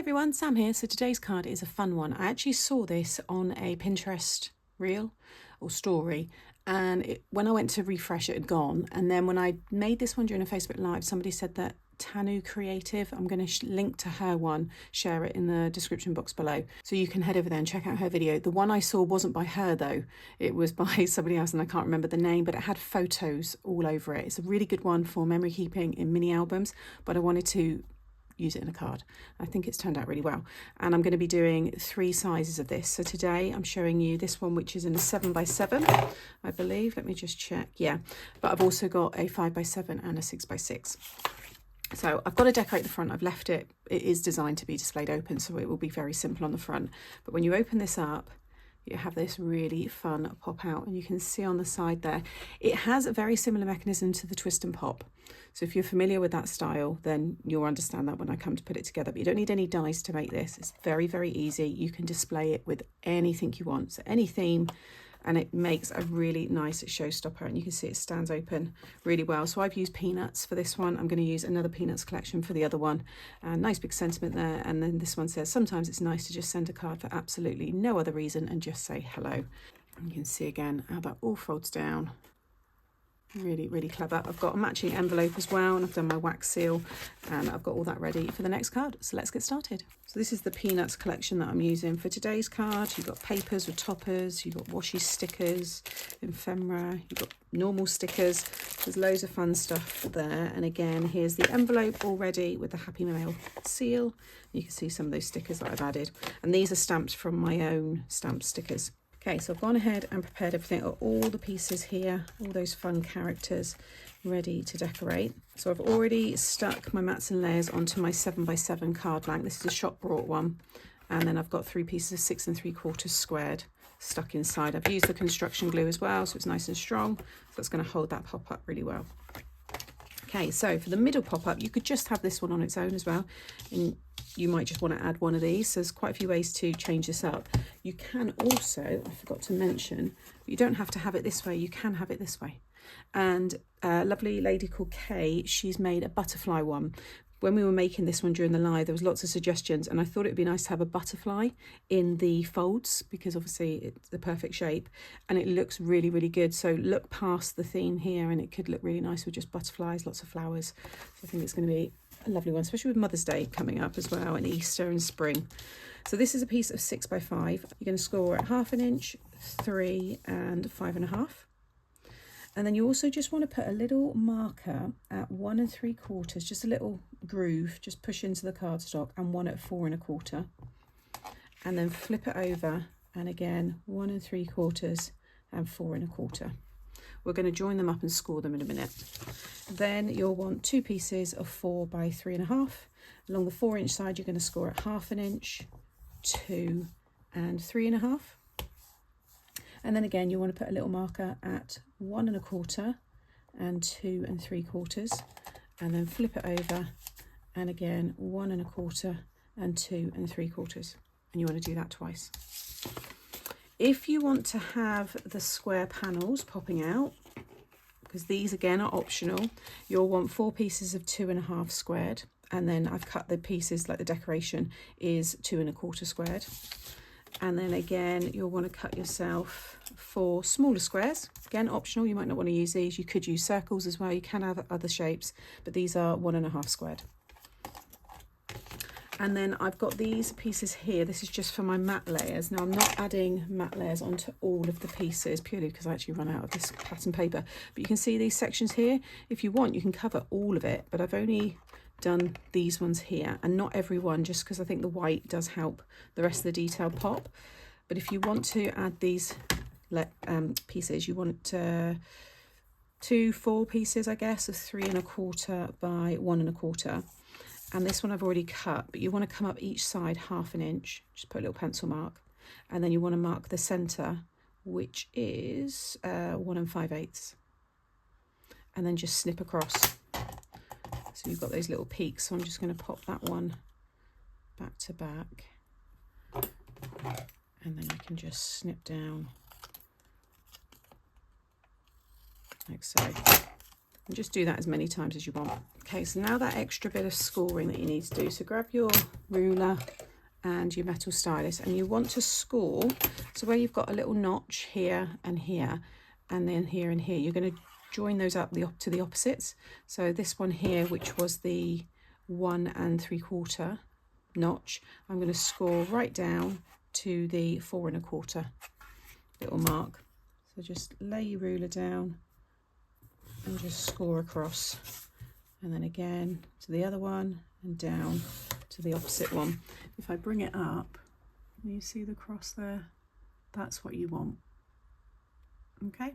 everyone, Sam here. So today's card is a fun one. I actually saw this on a Pinterest reel or story, and when I went to refresh it had gone, and then when I made this one during a Facebook Live, somebody said that Tanu Creative, I'm going to link to her one, share it in the description box below, so you can head over there and check out her video. The one I saw wasn't by her though, it was by somebody else and I can't remember the name, but it had photos all over it. It's a really good one for memory keeping in mini albums, but I wanted to use it in a card. I think it's turned out really well, and I'm going to be doing 3 sizes of this. So today I'm showing you this one, which is in a 7x7, I believe. Let me just check. Yeah, but I've also got a 5x7 and a 6x6. So I've got to decorate the front. I've left it, it is designed to be displayed open, so it will be very simple on the front. But when you open this up, you have this really fun pop out, and you can see on the side there, it has a very similar mechanism to the twist and pop. So if you're familiar with that style, then you'll understand that when I come to put it together. But you don't need any dies to make this. It's very, very easy. You can display it with anything you want, so any theme, and it makes a really nice showstopper, and you can see it stands open really well. So I've used peanuts for this one. I'm going to use another peanuts collection for the other one. Nice big sentiment there. And then this one says, sometimes it's nice to just send a card for absolutely no other reason and just say hello. And you can see again how that all folds down. Really, really clever. I've got a matching envelope as well, and I've done my wax seal, and I've got all that ready for the next card. So let's get started. So this is the peanuts collection that I'm using for today's card. You've got papers with toppers, you've got washi stickers, ephemera, you've got normal stickers. There's loads of fun stuff there. And again, here's the envelope already with the Happy Mail seal. You can see some of those stickers that I've added, and these are stamped from my own stamp stickers. Okay, so I've gone ahead and prepared everything, all the pieces here, all those fun characters ready to decorate. So I've already stuck my mats and layers onto my 7x7 card blank. This is a shop bought one. And then I've got 3 pieces of 6 3/4 squared stuck inside. I've used the construction glue as well, so it's nice and strong. So it's going to hold that pop up really well. Okay, so for the middle pop-up, you could just have this one on its own as well, and you might just want to add one of these. So there's quite a few ways to change this up. You can also, I forgot to mention, you don't have to have it this way, you can have it this way. And a lovely lady called Kay, she's made a butterfly one. When we were making this one during the live, there was lots of suggestions, and I thought it'd be nice to have a butterfly in the folds, because obviously it's the perfect shape and it looks really, really good. So look past the theme here, and it could look really nice with just butterflies, lots of flowers. So I think it's going to be a lovely one, especially with Mother's Day coming up as well, and Easter and spring. So this is a piece of 6x5. You're going to score at 1/2 inch, 3 and 5.5. And then you also just want to put a little marker at 1 3/4, just a little groove, just push into the cardstock, and 1 at 4 1/4. And then flip it over, and again 1 3/4 and 4 1/4. We're going to join them up and score them in a minute. Then you'll want 2 pieces of 4 by 3.5. Along the 4-inch side, you're going to score at 1/2 inch, 2 and 3.5. And then again, you want to put a little marker at 1 1/4 and 2 3/4, and then flip it over, and again 1 1/4 and 2 3/4. And you want to do that twice. If you want to have the square panels popping out, because these again are optional, you'll want 4 pieces of 2.5 squared, and then I've cut the pieces, like the decoration is 2 1/4 squared. And then again, you'll want to cut yourself 4 smaller squares. Again, optional, you might not want to use these. You could use circles as well. You can have other shapes, but these are 1.5 squared. And then I've got these pieces here. This is just for my matte layers. Now I'm not adding matte layers onto all of the pieces, purely because I actually run out of this pattern paper. But you can see these sections here. If you want, you can cover all of it, but I've only done these ones here, and not every one, just because I think the white does help the rest of the detail pop. But if you want to add these pieces, you want 2 4 pieces, I guess, of 3 1/4 by 1 1/4. And this one I've already cut, but you want to come up each side 1/2 inch, just put a little pencil mark, and then you want to mark the center, which is 1 5/8, and then just snip across. So you've got those little peaks. So I'm just going to pop that one back to back, and then I can just snip down like so. And just do that as many times as you want. Okay, so now that extra bit of scoring that you need to do. So grab your ruler and your metal stylus, and you want to score. So where you've got a little notch here and here, and then here and here, you're going to join those up to the opposites. So this one here, which was the 1 3/4 notch, I'm going to score right down to the 4 1/4 little mark. So just lay your ruler down and just score across, and then again to the other one and down to the opposite one. If I bring it up, you see the cross there? That's what you want. Okay,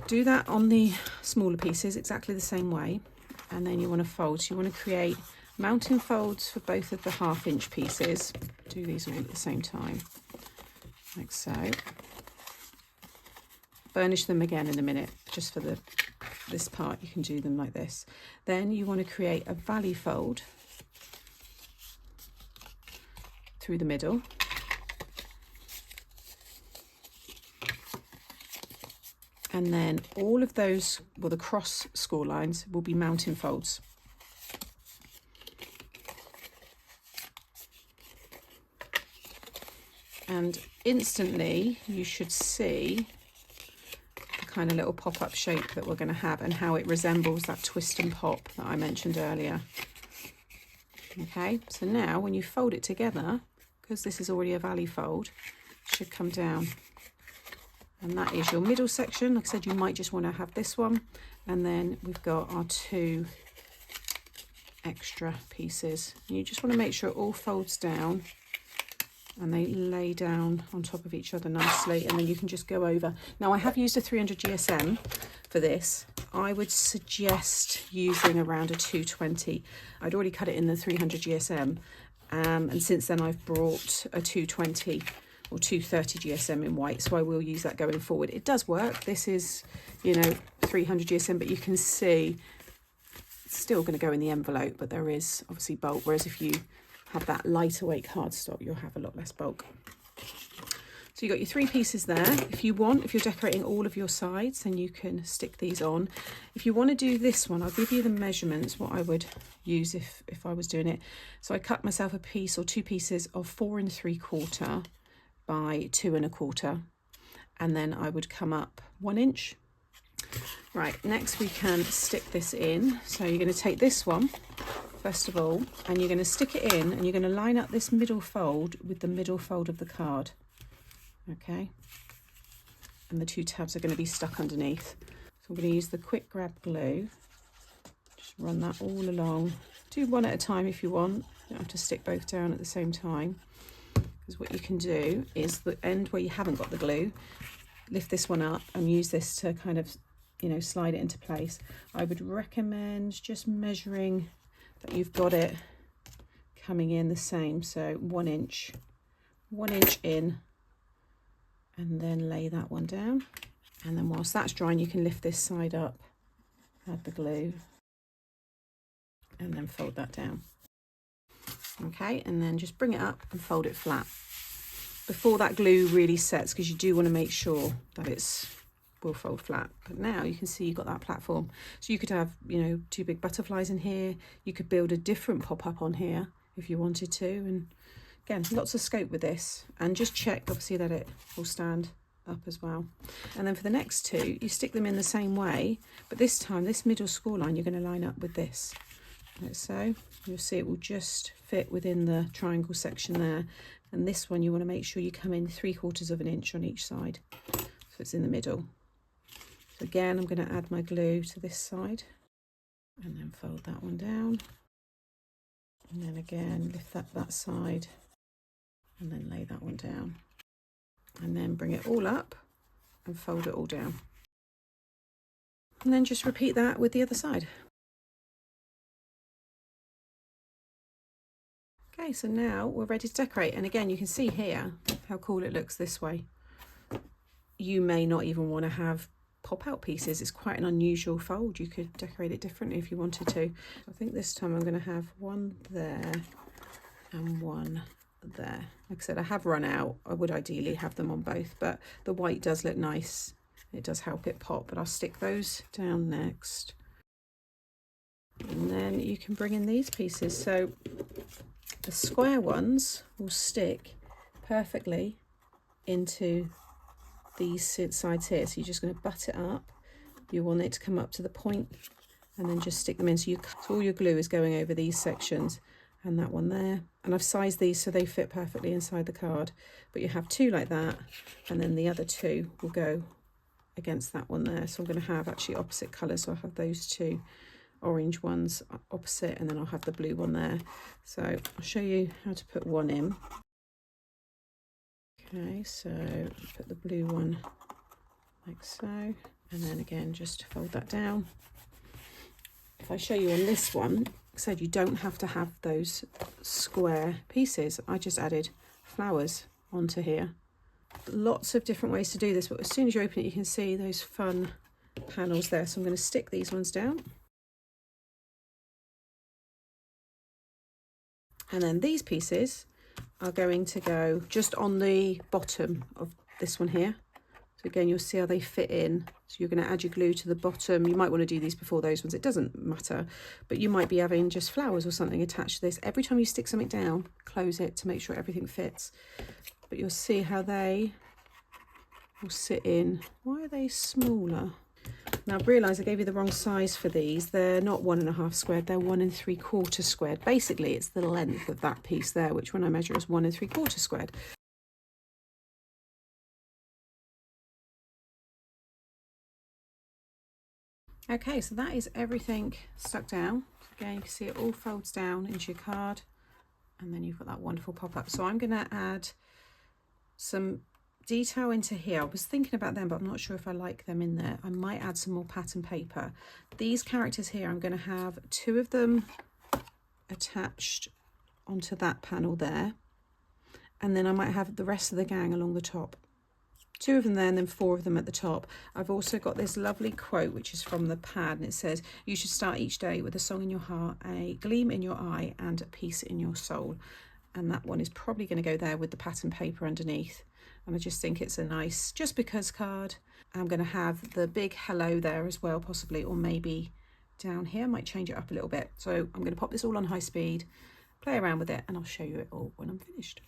do that on the smaller pieces exactly the same way, and then you want to fold. So you want to create mounting folds for both of the 1/2 inch pieces. Do these all at the same time, like so. Burnish them again in a minute. Just for this part, you can do them like this. Then you want to create a valley fold through the middle. And then all of those, well, the cross score lines will be mounting folds. And instantly you should see the kind of little pop-up shape that we're going to have and how it resembles that twist and pop that I mentioned earlier. Okay, so now when you fold it together, because this is already a valley fold, it should come down. And that is your middle section. Like I said, you might just want to have this one. And then we've got our 2 extra pieces. And you just want to make sure it all folds down and they lay down on top of each other nicely. And then you can just go over. Now I have used a 300 GSM for this. I would suggest using around a 220. I'd already cut it in the 300 GSM. And since then I've brought a 220 or 230 GSM in white, so I will use that going forward. It does work. This is, you know, 300 GSM, but you can see it's still going to go in the envelope, but there is obviously bulk, whereas if you have that lighter weight cardstock, you'll have a lot less bulk. So you've got your 3 pieces there. If you want, if you're decorating all of your sides, then you can stick these on. If you want to do this one, I'll give you the measurements, what I would use if I was doing it. So I cut myself a piece or 2 pieces of 4 3/4 by 2 1/4, and then I would come up 1 inch. Right, next we can stick this in. So you're going to take this one first of all, and you're going to stick it in, and you're going to line up this middle fold with the middle fold of the card. Okay, and the 2 tabs are going to be stuck underneath. So I'm going to use the quick grab glue, just run that all along. Do one at a time if you want, you don't have to stick both down at the same time. Because what you can do is the end where you haven't got the glue, lift this one up and use this to kind of, you know, slide it into place. I would recommend just measuring that you've got it coming in the same. So 1 inch in, and then lay that one down. And then whilst that's drying, you can lift this side up, add the glue, and then fold that down. Okay, and then just bring it up and fold it flat before that glue really sets, because you do want to make sure that will fold flat. But now you can see you've got that platform. So you could have, you know, 2 big butterflies in here. You could build a different pop-up on here if you wanted to. And again, lots of scope with this. And just check, obviously, that it will stand up as well. And then for the next 2, you stick them in the same way, but this time, this middle score line, you're going to line up with this. Like so. You'll see it will just fit within the triangle section there. And this one, you want to make sure you come in 3/4 of an inch on each side, so it's in the middle. So again, I'm going to add my glue to this side and then fold that one down. And then again, lift that side and then lay that one down. And then bring it all up and fold it all down. And then just repeat that with the other side. Okay, so now we're ready to decorate. And again, you can see here how cool it looks this way. You may not even want to have pop-out pieces. It's quite an unusual fold. You could decorate it differently if you wanted to. I think this time I'm going to have one there and one there. Like I said, I have run out. I would ideally have them on both, but the white does look nice it does help it pop, but I'll stick those down next. And then you can bring in these pieces. So the square ones will stick perfectly into these sides here. So you're just going to butt it up. You want it to come up to the point and then just stick them in. So all your glue is going over these sections and that one there. And I've sized these so they fit perfectly inside the card. But you have two like that, and then the other two will go against that one there. So I'm going to have actually opposite colours. So I'll have those two orange ones opposite, and then I'll have the blue one there. So I'll show you how to put one in. Okay, so put the blue one like so, and then again just fold that down. If I show you on this one, I said you don't have to have those square pieces. I just added flowers onto here. Lots of different ways to do this, but as soon as you open it you can see those fun panels there. So I'm going to stick these ones down. And then these pieces are going to go just on the bottom of this one here. So again, you'll see how they fit in. So you're going to add your glue to the bottom. You might want to do these before those ones. It doesn't matter, but you might be having just flowers or something attached to this. Every time you stick something down, close it to make sure everything fits. But you'll see how they will sit in. Why are they smaller? Now I've realised I gave you the wrong size for these. They're not 1.5 squared, they're 1 3/4 squared. Basically it's the length of that piece there, which when I measure is 1 3/4 squared. Okay, so that is everything stuck down. Again, you can see it all folds down into your card, and then you've got that wonderful pop-up. So I'm going to add some detail into here. I was thinking about them, but I'm not sure if I like them in there. I might add some more pattern paper. These characters here, I'm going to have 2 of them attached onto that panel there, and then I might have the rest of the gang along the top. 2 of them there, and then 4 of them at the top. I've also got this lovely quote which is from the pad, and it says, "You should start each day with a song in your heart, a gleam in your eye, and a peace in your soul." And that one is probably going to go there with the pattern paper underneath. And I just think it's a nice just because card. I'm going to have the big hello there as well, possibly, or maybe down here. I might change it up a little bit. So I'm going to pop this all on high speed, play around with it, and I'll show you it all when I'm finished.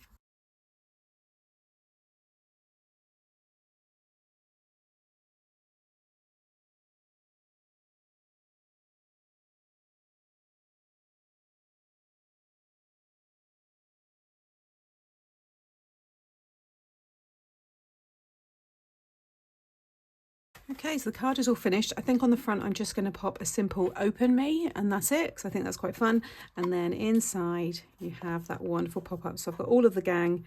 Okay, so the card is all finished. I think on the front I'm just going to pop a simple "open me" and that's it, because I think that's quite fun. And then inside you have that wonderful pop-up. So I've got all of the gang,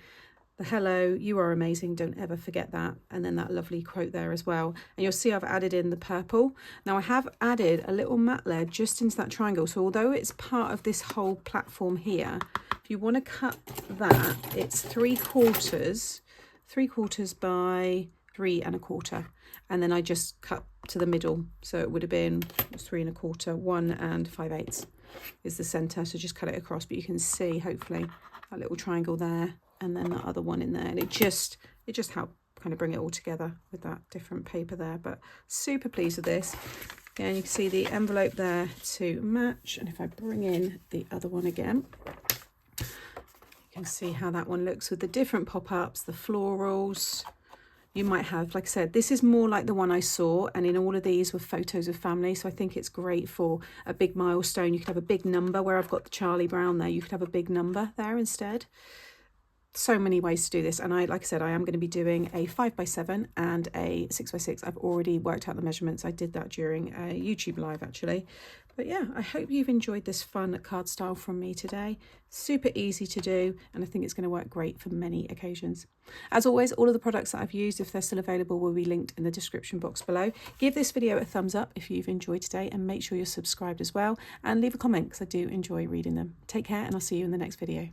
the hello, you are amazing, don't ever forget that, and then that lovely quote there as well. And you'll see I've added in the purple. Now I have added a little matte lead just into that triangle, so although it's part of this whole platform here, if you want to cut that, it's 3/4 by 3 1/4, and then I just cut to the middle, so it would have been 3 1/4, 1 5/8 is the center. So just cut it across, but you can see hopefully that little triangle there, and then the other one in there, and it just helped kind of bring it all together with that different paper there. But super pleased with this. Again, you can see the envelope there to match, and if I bring in the other one again, you can see how that one looks with the different pop-ups, the florals. You might have, like I said, this is more like the one I saw, and in all of these were photos of family, so I think it's great for a big milestone. You could have a big number where I've got the Charlie Brown there. You could have a big number there instead. So many ways to do this, and like I said, I am going to be doing a 5x7 and a 6x6. I've already worked out the measurements. I did that during a YouTube live actually. But yeah, I hope you've enjoyed this fun card style from me today. Super easy to do, and I think it's going to work great for many occasions. As always, all of the products that I've used, if they're still available, will be linked in the description box below. Give this video a thumbs up if you've enjoyed today, and make sure you're subscribed as well, and leave a comment because I do enjoy reading them. Take care, and I'll see you in the next video.